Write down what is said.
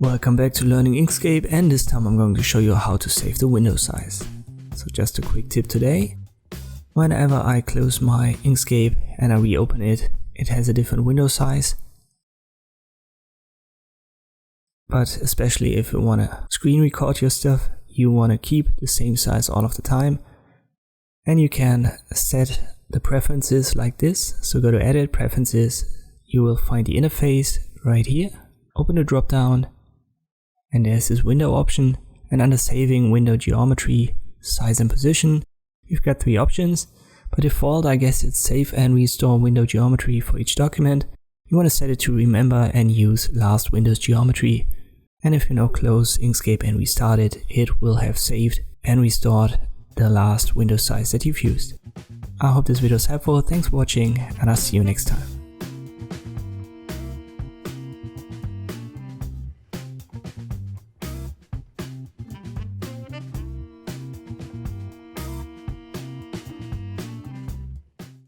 Welcome back to Learning Inkscape, and this time I'm going to show you how to save the window size. So just a quick tip today. Whenever I close my Inkscape and I reopen it, it has a different window size. But especially if you want to screen record your stuff, you want to keep the same size all of the time. And you can set the preferences like this. So go to Edit, Preferences, you will find the interface right here. Open the drop down. And there's this window option, and under saving window geometry, size and position, you've got three options. By default, I guess it's save and restore window geometry for each document. You want to set it to remember and use last Windows geometry. And if you now close Inkscape and restart it, it will have saved and restored the last window size that you've used. I hope this video is helpful. Thanks for watching, and I'll see you next time.